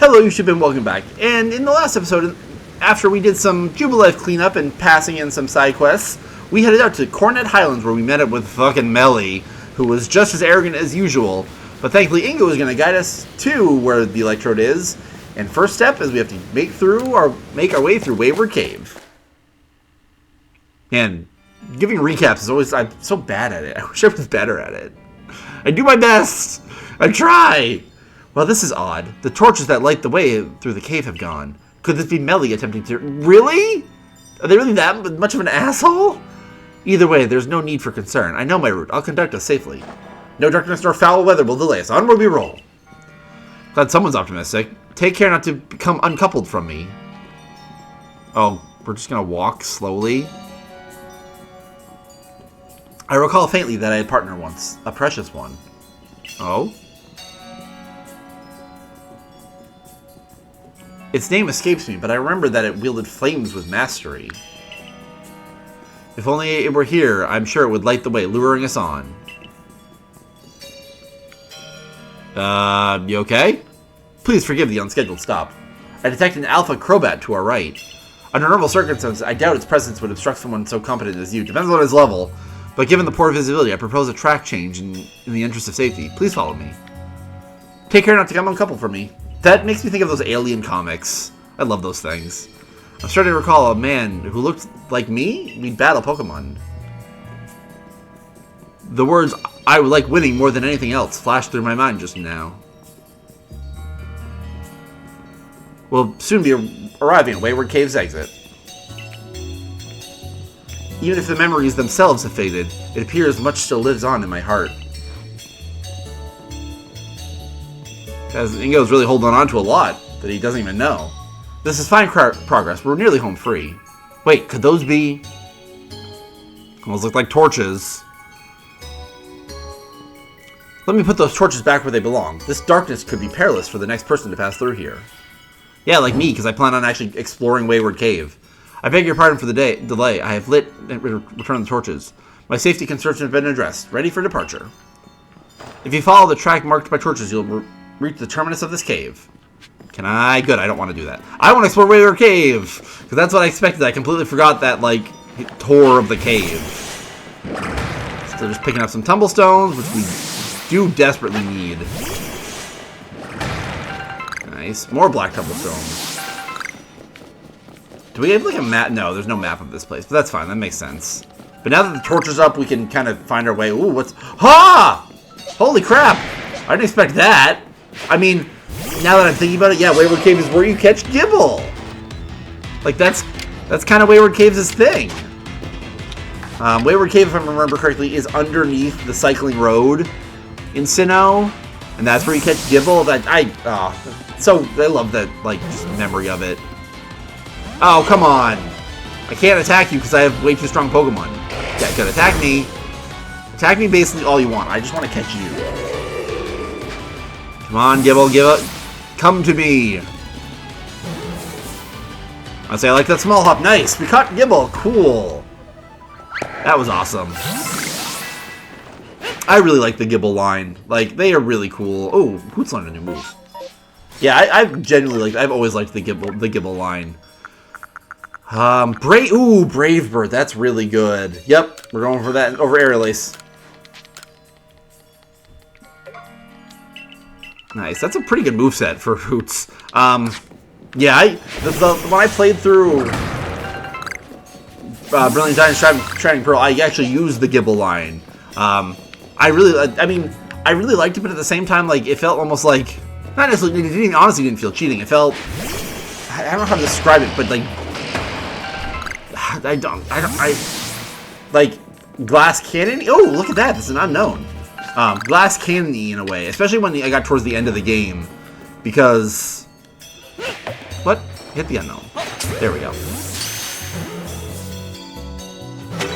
Hello YouTube and welcome back. And in the last episode, after we did some Jubilife cleanup and passing in some side quests, we headed out to Coronet Highlands where we met up with fucking Melli, who was just as arrogant as usual. But thankfully Ingo was going to guide us to where the electrode is. And first step is we have to make our way through Wayward Cave. And giving recaps is always, I'm so bad at it. I wish I was better at it. I do my best. I try. Well, this is odd. The torches that light the way through the cave have gone. Could this be Melli attempting to... Really? Are they really that much of an asshole? Either way, there's no need for concern. I know my route. I'll conduct us safely. No darkness nor foul weather will delay us. Onward we roll. Glad someone's optimistic. Take care not to become uncoupled from me. Oh, we're just gonna walk slowly. I recall faintly that I had a partner once. A precious one. Oh? Its name escapes me, but I remember that it wielded flames with mastery. If only it were here, I'm sure it would light the way, luring us on. You okay? Please forgive the unscheduled stop. I detect an alpha crobat to our right. Under normal circumstances, I doubt its presence would obstruct someone so competent as you. Depends on his level, but given the poor visibility, I propose a track change in the interest of safety. Please follow me. Take care not to come uncoupled from me. That makes me think of those Alien comics. I love those things. I'm starting to recall a man who looked like me. We'd battle Pokemon. The words, I would like winning more than anything else, flashed through my mind just now. We'll soon be arriving at Wayward Cave's exit. Even if the memories themselves have faded, it appears much still lives on in my heart. As Ingo's really holding on to a lot that he doesn't even know. This is fine progress. We're nearly home free. Wait, could those be... Those look like torches. Let me put those torches back where they belong. This darkness could be perilous for the next person to pass through here. Yeah, like me, because I plan on actually exploring Wayward Cave. I beg your pardon for the delay. I have lit and returned the torches. My safety concerns have been addressed. Ready for departure. If you follow the track marked by torches, you'll reach the terminus of this cave. Can I? Good, I don't want to do that. I want to explore Wayward Cave! Because that's what I expected. I completely forgot that, like, tour of the cave. So just picking up some tumblestones, which we do desperately need. Nice. More black tumblestones. Do we have, like, a map? No, there's no map of this place. But that's fine. That makes sense. But now that the torch is up, we can kind of find our way. Ooh, what's... Ha! Holy crap! I didn't expect that. I mean, now that I'm thinking about it, yeah, Wayward Cave is where you catch Gible. Like, that's kind of Wayward Cave's thing. Wayward Cave, if I remember correctly, is underneath the cycling road in Sinnoh, and that's where you catch Gible. I love that, like, just memory of it. Oh, come on. I can't attack you because I have way too strong Pokemon. Yeah, good. Attack me. Attack me basically all you want. I just want to catch you. Come on, Gible, give it. Come to me. I say I like that small hop. Nice. We caught Gible. Cool. That was awesome. I really like the Gible line. Like, they are really cool. Oh, Hoot's learned a new move. Yeah, I've genuinely I've always liked the Gible line. Brave Bird. That's really good. Yep, we're going for that over Aerial Ace. Nice. That's a pretty good moveset for Hoots. Yeah, when I played through Brilliant Diamond Shining Pearl, I actually used the Gible line. I really liked it, but at the same time, like, it felt almost like, not necessarily, it honestly didn't feel cheating. It felt, I don't know how to describe it, but like, like, Glass Cannon. Oh, look at that. This is an unknown. Glass Cannon-y in a way, especially when I got towards the end of the game, because... What? Hit the unknown. There we go.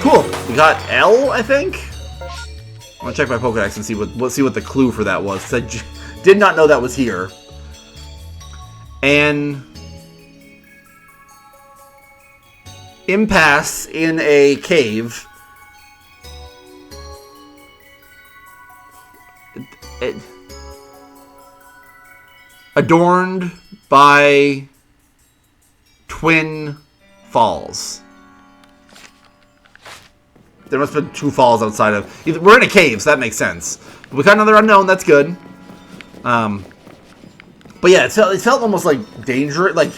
Cool. We got L, I think? I'm gonna check my Pokedex and see what the clue for that was, because I did not know that was here. And... Impasse in a cave. adorned by twin falls. There must have been 2 falls outside of... We're in a cave, so that makes sense. But we got another unknown, that's good. But yeah, it felt almost like dangerous. Like,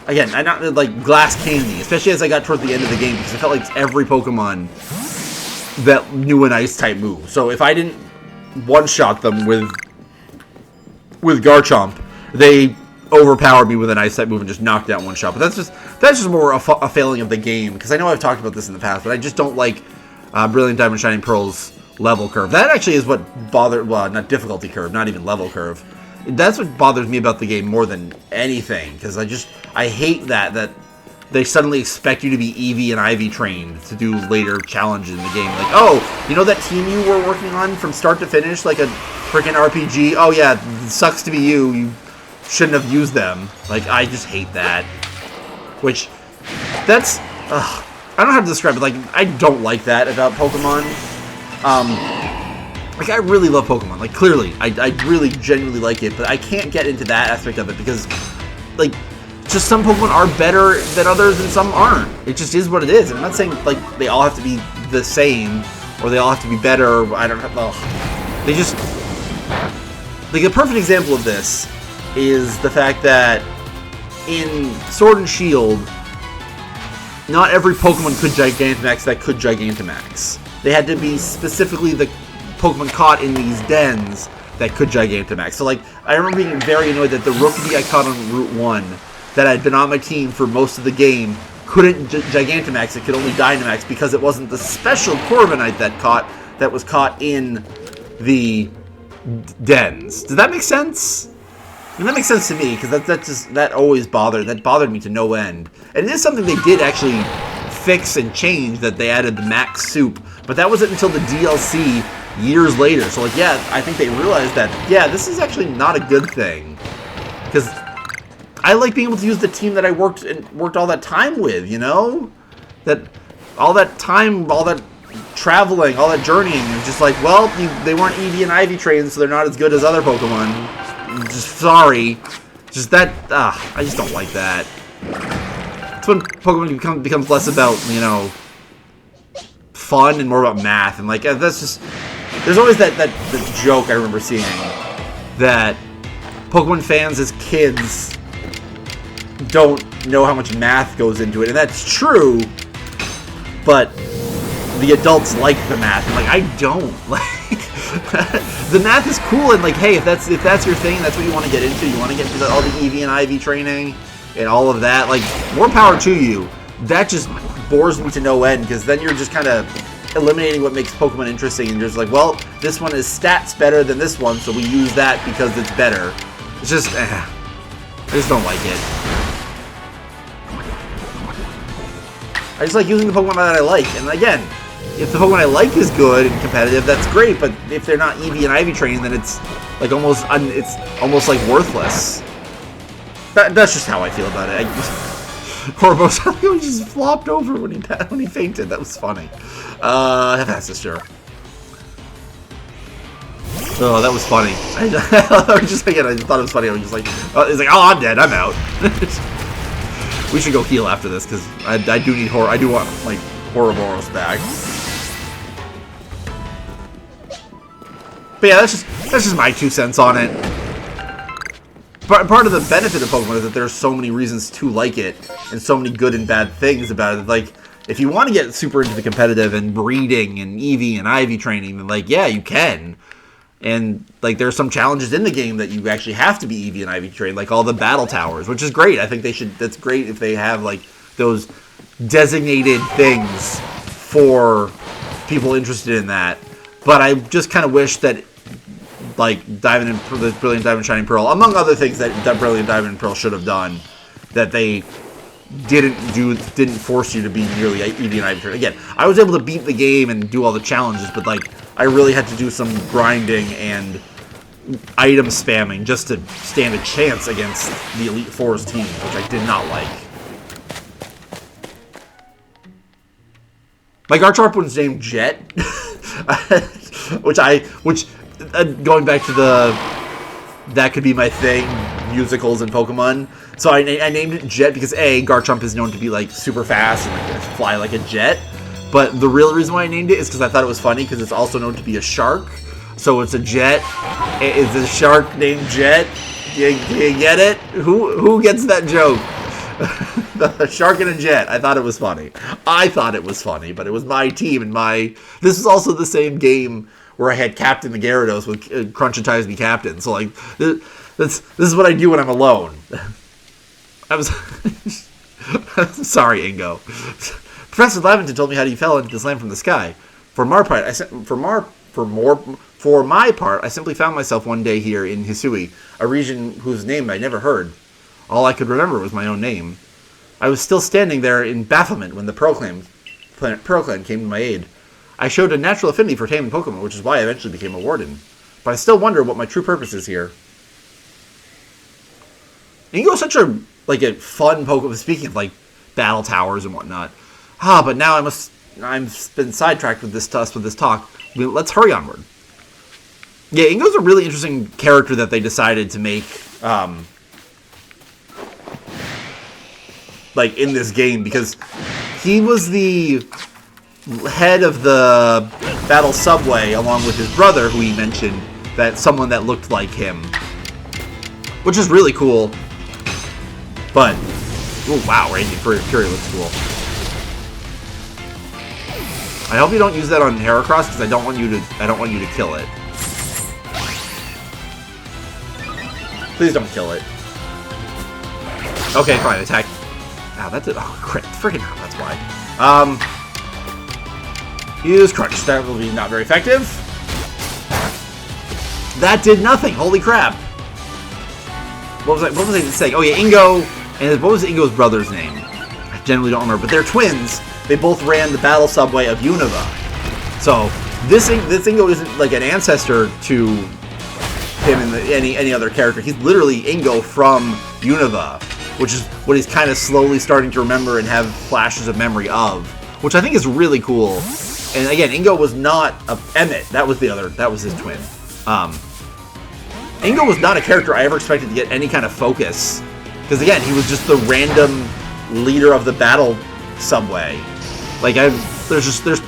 again, not like glass candy, especially as I got toward the end of the game, because it felt like every Pokemon that knew an ice-type move. So if I didn't one-shot them with Garchomp, they overpowered me with an ice-type move and just knocked out one shot. But that's just more a failing of the game, because I know I've talked about this in the past, but I just don't like Brilliant Diamond Shining Pearl's level curve. That actually is what bothered, well, not difficulty curve, not even level curve. That's what bothers me about the game more than anything, because I hate that they suddenly expect you to be EV and IV trained to do later challenges in the game. Like, oh, you know that team you were working on from start to finish, like a freaking RPG? Oh yeah, it sucks to be you. You shouldn't have used them. Like, I just hate that. Which, that's, I don't know how to describe it. Like, I don't like that about Pokemon. Like, I really love Pokemon. Like, clearly, I really genuinely like it, but I can't get into that aspect of it because, like, just some Pokemon are better than others and some aren't. It just is what it is. I'm not saying, like, they all have to be the same or they all have to be better. I don't know. They just, like, a perfect example of this is the fact that in Sword and Shield, not every Pokemon could Gigantamax that could Gigantamax. They had to be specifically the Pokemon caught in these dens that could Gigantamax. So, like, I remember being very annoyed that the Rookidee I caught on Route 1 that had been on my team for most of the game couldn't Gigantamax. It could only Dynamax because it wasn't the special Corviknight that was caught in the dens. Does that make sense? And that makes sense to me, because that always bothered me to no end. And it is something they did actually fix and change, that they added the Max Soup, but that wasn't until the DLC years later. So, like, yeah, I think they realized that, yeah, this is actually not a good thing, because I like being able to use the team that I worked all that time with, you know? That all that time, all that traveling, all that journeying, is just like, well, they weren't EV and Ivy trained, so they're not as good as other Pokemon. Just sorry. Just that, I just don't like that. It's when Pokemon becomes less about, you know, fun and more about math. And, like, that's just, there's always that joke I remember seeing, that Pokemon fans as kids don't know how much math goes into it. And that's true, but the adults like the math. And, like, I don't. Like, the math is cool, and, like, hey, if that's your thing, that's what you want to get into. You want to get into all the EV and IV training and all of that. Like, more power to you. That just bores me to no end, because then you're just kind of eliminating what makes Pokemon interesting, and you're just like, well, this one is stats better than this one, so we use that because it's better. It's just, I just don't like it. I just like using the Pokemon that I like, and again, if the Pokemon I like is good and competitive, that's great. But if they're not EV and Ivy trained, then it's like almost like worthless. That's just how I feel about it. Corvus just flopped over when he fainted. That was funny. That's sure. Oh, that was funny. I just thought it was funny. I was just like, it's like, oh, I'm dead. I'm out. We should go heal after this, because I do need I do want, like, Ouroboros back. But yeah, that's just my 2 cents on it. Part of the benefit of Pokemon is that there's so many reasons to like it, and so many good and bad things about it. Like, if you want to get super into the competitive and breeding and EV and IV training, then, like, yeah, you can. And, like, there are some challenges in the game that you actually have to be EV and IV trained, like all the battle towers, which is great. I think that's great if they have, like, those designated things for people interested in that. But I just kind of wish that, like, the Brilliant Diamond Shining Pearl, among other things that Brilliant Diamond and Pearl should have done, that they didn't force you to be nearly EV and IV trained. Again, I was able to beat the game and do all the challenges, but, like, I really had to do some grinding and item spamming just to stand a chance against the Elite Four's team, which I did not like. My Garchomp was named Jet, which going back to that could be my thing. musicals and Pokemon. So I named it Jet because A, Garchomp is known to be like super fast and like, fly like a jet. But the real reason why I named it is because I thought it was funny because it's also known to be a shark. So it's a jet. It's a shark named Jet. You get it? Who gets that joke? The shark and a jet. I thought it was funny. But it was my team and this is also the same game where I had Captain the Gyarados with Crunch and Ties be captain. So like this is what I do when I'm alone. I was sorry, Ingo. Professor Lavington told me how he fell into this land from the sky. For my part, I simply found myself one day here in Hisui, a region whose name I never heard. All I could remember was my own name. I was still standing there in bafflement when the Pearl Clan came to my aid. I showed a natural affinity for taming Pokemon, which is why I eventually became a warden. But I still wonder what my true purpose is here. Ingo is such a fun Pokemon, speaking of like battle towers and whatnot. But now I've been sidetracked with this talk. Let's hurry onward. Yeah, Ingo's a really interesting character that they decided to make, in this game, because he was the head of the battle subway along with his brother, who he mentioned, someone that looked like him, which is really cool. But, oh wow, Raging Fury looks cool. I hope you don't use that on Heracross because I don't want you to kill it. Please don't kill it. Okay, fine. Attack. Ow, that did. Oh, crit. Freaking hell, that's why. Use Crunch. That will be not very effective. That did nothing. Holy crap. What was I saying? Oh yeah, Ingo. And what was Ingo's brother's name? I generally don't remember, but they're twins. They both ran the battle subway of Unova. So this Ingo isn't like an ancestor to him and any other character. He's literally Ingo from Unova, which is what he's kind of slowly starting to remember and have flashes of memory of, which I think is really cool. And again, Ingo was not Emmett. That was his twin. Ingo was not a character I ever expected to get any kind of focus, because again, he was just the random leader of the battle subway. There's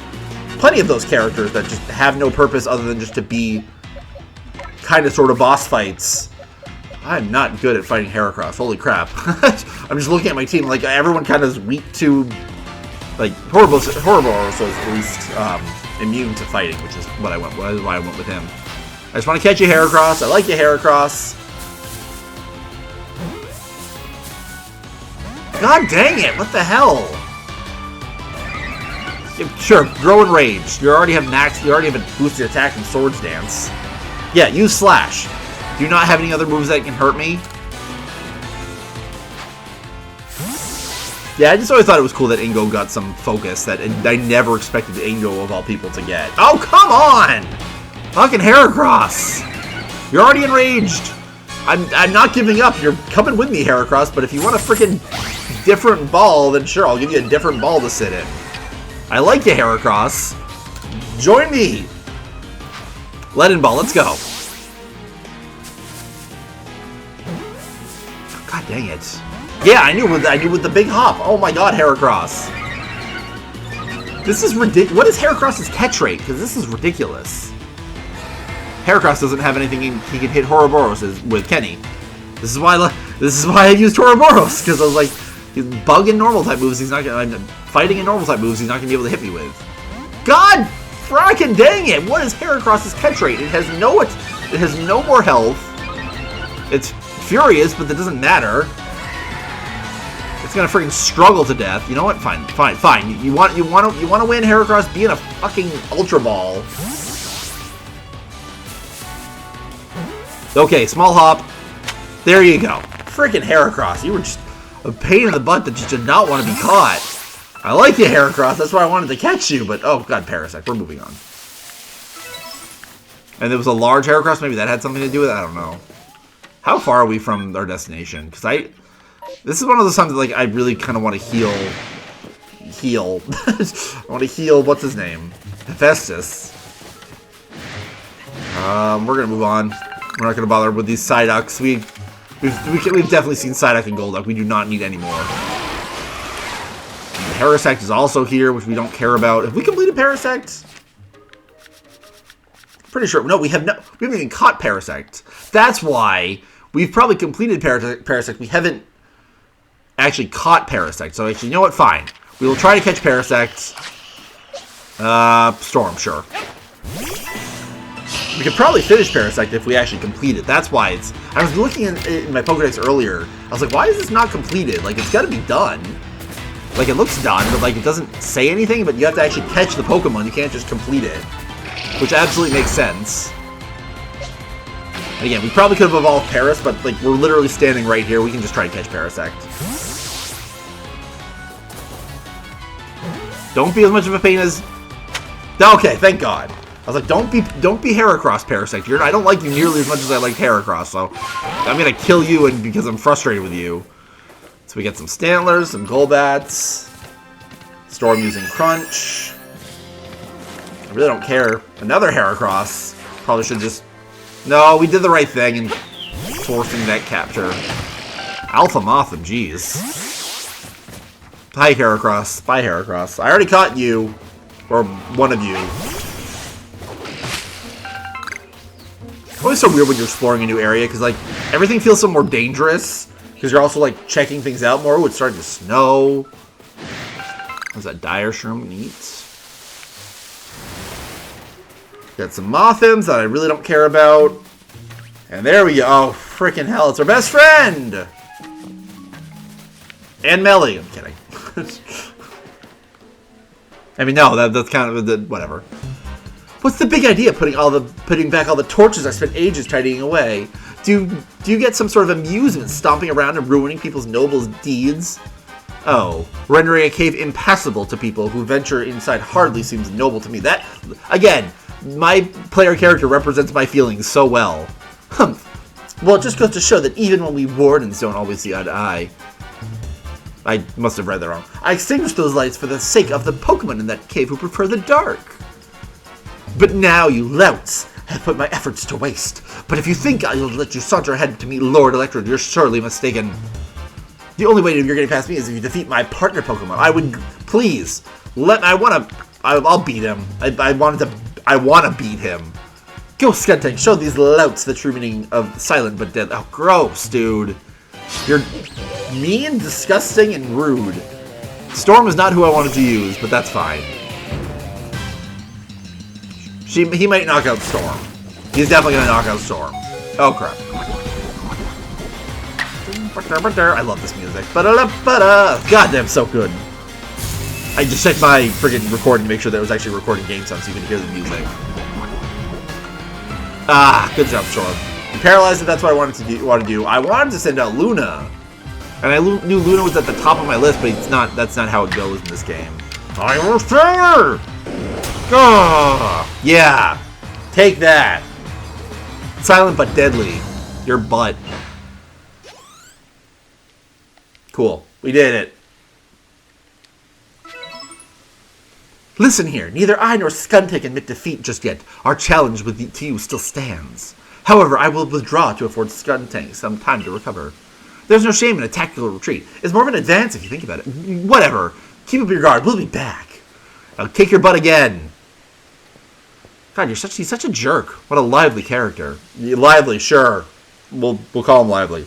plenty of those characters that just have no purpose other than just to be kind of sort of boss fights. I'm not good at fighting Heracross. Holy crap. I'm just looking at my team. Like, everyone kind of is weak to, like, Horriboros is at least immune to fighting, which is why I went with him. I just want to catch you, Heracross. I like you, Heracross. God dang it! What the hell? Sure, grow and rage. You already have a boosted attack from Swords Dance. Yeah, use Slash. Do you not have any other moves that can hurt me? Yeah, I just always thought it was cool that Ingo got some focus that I never expected Ingo of all people to get. Oh, come on! Fucking Heracross! You're already enraged. I'm not giving up. You're coming with me, Heracross, but if you want a freaking different ball, then sure, I'll give you a different ball to sit in. I like you, Heracross. Join me! Leaden Ball, let's go. God dang it. Yeah, I knew with the big hop. Oh my god, Heracross. This is ridiculous. What is Heracross's catch rate? Because this is ridiculous. Heracross doesn't have anything he can hit Ouroboros with Kenny. This is why I used Ouroboros, because I was like, bug and normal type moves, he's not gonna, fighting and normal type moves, he's not gonna be able to hit me with. God frickin' dang it! What is Heracross's catch rate? It has no more health. It's furious, but that doesn't matter. It's gonna freaking struggle to death. You know what? Fine. You want to win, Heracross? Be in a fucking Ultra Ball. Okay, small hop. There you go. Freaking Heracross, you were just a pain in the butt that just did not want to be caught. I like you, Heracross. That's why I wanted to catch you, but oh god, Parasect. We're moving on. And there was a large Heracross. Maybe that had something to do with it. I don't know. How far are we from our destination? Because this is one of those times that, like, I really kind of want to heal. I want to heal. What's his name? Hephaestus. We're gonna move on. We're not gonna bother with these Psyducks. We've definitely seen Psyduck and Golduck. We do not need any more. And Parasect is also here, which we don't care about. Have we completed Parasect? Pretty sure. No, we haven't even caught Parasect. That's why we've probably completed Parasect. We haven't actually caught Parasect. So actually, you know what? Fine. We will try to catch Parasect. Storm, sure. We could probably finish Parasect if we actually complete it. That's why it's... I was looking in my Pokedex earlier. I was like, why is this not completed? Like, it's got to be done. Like, it looks done, but, like, it doesn't say anything. But you have to actually catch the Pokemon. You can't just complete it. Which absolutely makes sense. And again, we probably could have evolved Paras, but, like, we're literally standing right here. We can just try to catch Parasect. Don't be as much of a pain as... Okay, thank God. I was like, don't be Heracross, Parasect. I don't like you nearly as much as I like Heracross, so I'm gonna kill you because I'm frustrated with you. So we get some Stantlers, some Golbats, Storm using Crunch. I really don't care. Another Heracross. Probably should just... No, we did the right thing in forcing that capture. Alpha Mothim, jeez. Hi, Heracross. Bye, Heracross. I already caught you. Or one of you. It's always so weird when you're exploring a new area, because, like, everything feels so more dangerous, because you're also, like, checking things out more. Ooh, it's starting to snow. What's that? Dire Shroom? Neat. Got some Mothims that I really don't care about. And there we go. Oh, freaking hell. It's our best friend! And Melli. I'm kidding. I mean, no, that's kind of whatever. What's the big idea? Putting back all the torches I spent ages tidying away. Do you get some sort of amusement stomping around and ruining people's noble deeds? Oh, rendering a cave impassable to people who venture inside hardly seems noble to me. That, again, my player character represents my feelings so well. Humph. Well, it just goes to show that even when we wardens don't always see eye to eye. I must have read that wrong. I extinguished those lights for the sake of the Pokemon in that cave who prefer the dark. But now, you louts, have put my efforts to waste. But if you think I'll let you saunter ahead to meet Lord Electrode, you're surely mistaken. The only way you're getting past me is if you defeat my partner Pokemon. I would, please, I'll beat him. I want to beat him. Go, Skuntank, show these louts the true meaning of silent but dead. Oh, gross, dude. You're mean, disgusting, and rude. Storm is not who I wanted to use, but that's fine. He might knock out Storm. He's definitely going to knock out Storm. Oh, crap. I love this music. God damn, so good. I just checked my friggin' recording to make sure that it was actually recording game sound so you can hear the music. Ah, good job, Storm. You paralyzed it, that's what I wanted to do. I wanted to send out Luna. And I knew Luna was at the top of my list, but that's not how it goes in this game. I will fire! Oh, yeah. Take that. Silent but deadly. Your butt. Cool. We did it. Listen here. Neither I nor Skuntank admit defeat just yet. Our challenge to you still stands. However, I will withdraw to afford Skuntank some time to recover. There's no shame in a tactical retreat. It's more of an advance if you think about it. Whatever. Keep up your guard. We'll be back. I'll kick your butt again. God, he's such a jerk. What a lively character. Lively, sure. We'll call him Lively.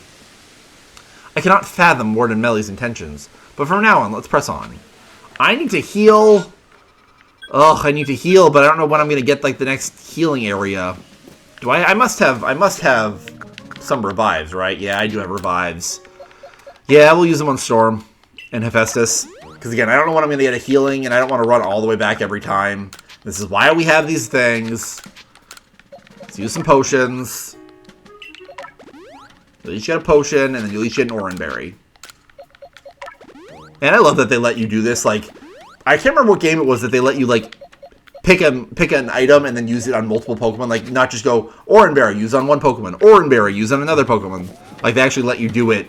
I cannot fathom Warden Melli's intentions, but from now on, let's press on. I need to heal. Ugh, I need to heal, but I don't know when I'm gonna get like the next healing area. Do I must have some revives, right? Yeah, I do have revives. Yeah, we'll use them on Storm and Hephaestus. Because again, I don't know when I'm gonna get a healing, and I don't want to run all the way back every time. This is why we have these things. Let's use some potions. You'll each get a potion, and then you'll each get an Oranberry. And I love that they let you do this. Like, I can't remember what game it was that they let you, like, pick an item and then use it on multiple Pokemon. Like, not just go, Oranberry, use on one Pokemon. Oranberry, use on another Pokemon. Like, they actually let you do it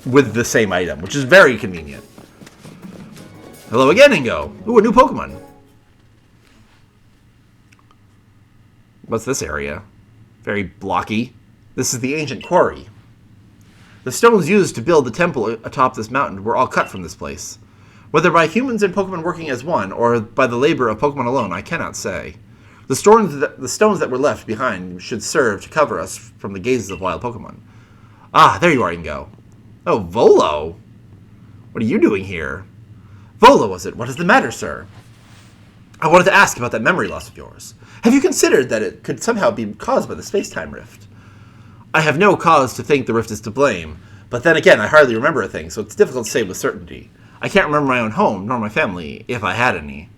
with the same item, which is very convenient. Hello again, Ingo. Ooh, a new Pokemon. What's this area? Very blocky. This is the Ancient Quarry. The stones used to build the temple atop this mountain were all cut from this place. Whether by humans and Pokemon working as one, or by the labor of Pokemon alone, I cannot say. The stones that were left behind should serve to cover us from the gazes of wild Pokemon. Ah, there you are, Ingo. Oh, Volo! What are you doing here? Volo, was it? What is the matter, sir? I wanted to ask about that memory loss of yours. Have you considered that it could somehow be caused by the space-time rift? I have no cause to think the rift is to blame, but then again, I hardly remember a thing, so it's difficult to say with certainty. I can't remember my own home, nor my family, if I had any.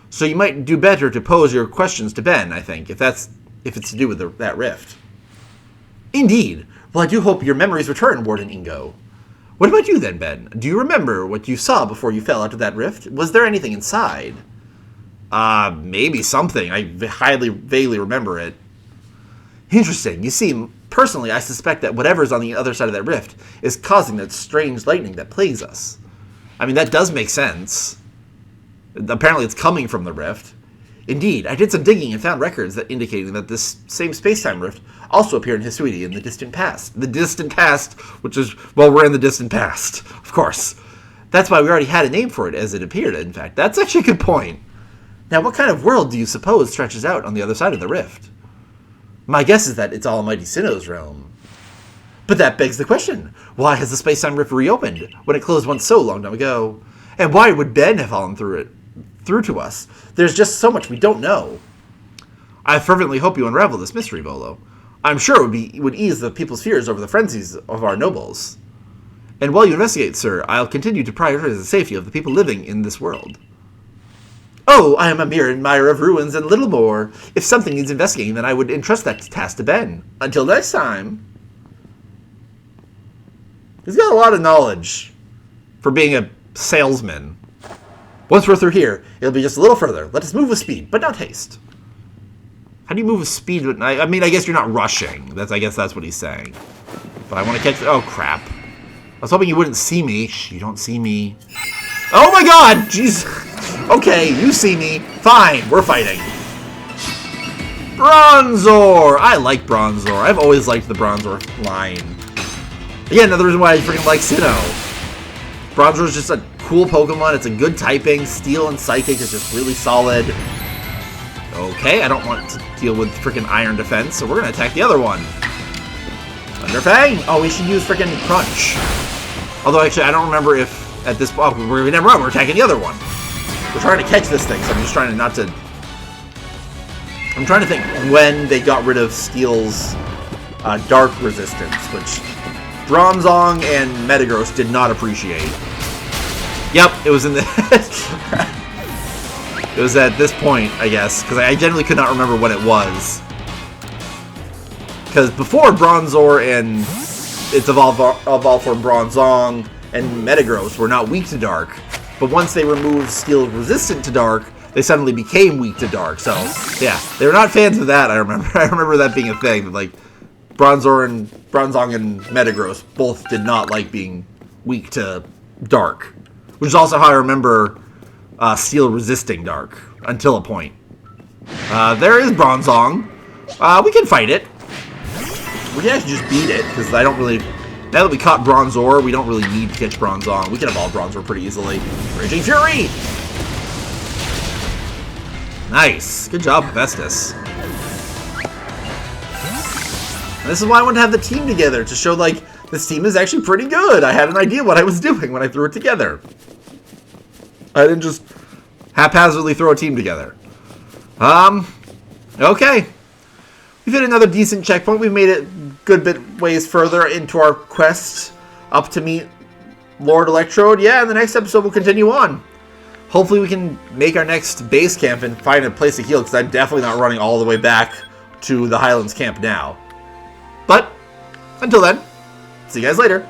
So you might do better to pose your questions to Ben, I think, if it's to do with that rift. Indeed. Well, I do hope your memories return, Warden Ingo. What about you then, Ben? Do you remember what you saw before you fell out of that rift? Was there anything inside? Maybe something. I vaguely remember it. Interesting. You see, personally, I suspect that whatever's on the other side of that rift is causing that strange lightning that plagues us. I mean, that does make sense. Apparently it's coming from the rift. Indeed, I did some digging and found records that indicating that this same space-time rift also appeared in Hisui in the distant past. The distant past, which is, well, we're in the distant past, of course. That's why we already had a name for it as it appeared, in fact. That's actually a good point. Now, what kind of world do you suppose stretches out on the other side of the rift? My guess is that it's Almighty Sinnoh's realm. But that begs the question, why has the space-time rift reopened when it closed once so long time ago? And why would Ben have fallen through to us? There's just so much we don't know. I fervently hope you unravel this mystery, Volo. I'm sure it would ease the people's fears over the frenzies of our nobles. And while you investigate, sir, I'll continue to prioritize the safety of the people living in this world. Oh, I am a mere admirer of ruins and little more. If something needs investigating, then I would entrust that task to Ben. Until next time. He's got a lot of knowledge for being a salesman. Once we're through here, it'll be just a little further. Let us move with speed, but not haste. How do you move with speed? I mean, I guess you're not rushing. I guess that's what he's saying. But I want to catch... Oh, crap. I was hoping you wouldn't see me. Shh, you don't see me. Oh, my God! Jeez. Okay, you see me. Fine, we're fighting. Bronzor! I like Bronzor. I've always liked the Bronzor line. Again, another reason why I freaking like Sinnoh. Bronzor is just a cool Pokemon. It's a good typing. Steel and Psychic is just really solid. Okay, I don't want to deal with freaking Iron Defense, so we're going to attack the other one. Thunder Fang! Oh, we should use freaking Crunch. Although, actually, I don't remember if at this point... Oh, we're attacking the other one. We're trying to catch this thing, so I'm just trying not to... I'm trying to think when they got rid of Steel's Dark Resistance, which Bronzong and Metagross did not appreciate. Yep, it was in the... It was at this point, I guess, because I genuinely could not remember what it was. Because before Bronzor and its evolved form Bronzong and Metagross were not weak to Dark, but once they removed Steel resistant to Dark, they suddenly became weak to Dark. So, yeah, they were not fans of that, I remember. I remember that being a thing. Like, Bronzong and Metagross both did not like being weak to Dark. Which is also how I remember Steel resisting Dark, until a point. There is Bronzong. We can fight it. We can actually just beat it, because I don't really... Now that we caught Bronzor, we don't really need to catch Bronzong. We can evolve Bronzor pretty easily. Raging Fury! Nice. Good job, Festus. And this is why I wanted to have the team together, to show, like, this team is actually pretty good. I had an idea what I was doing when I threw it together. I didn't just haphazardly throw a team together. Okay. We've hit another decent checkpoint. We've made it good bit ways further into our quest up to meet Lord Electrode. Yeah, in the next episode we'll continue on. Hopefully we can make our next base camp and find a place to heal, because I'm definitely not running all the way back to the Highlands camp now. But, until then, see you guys later.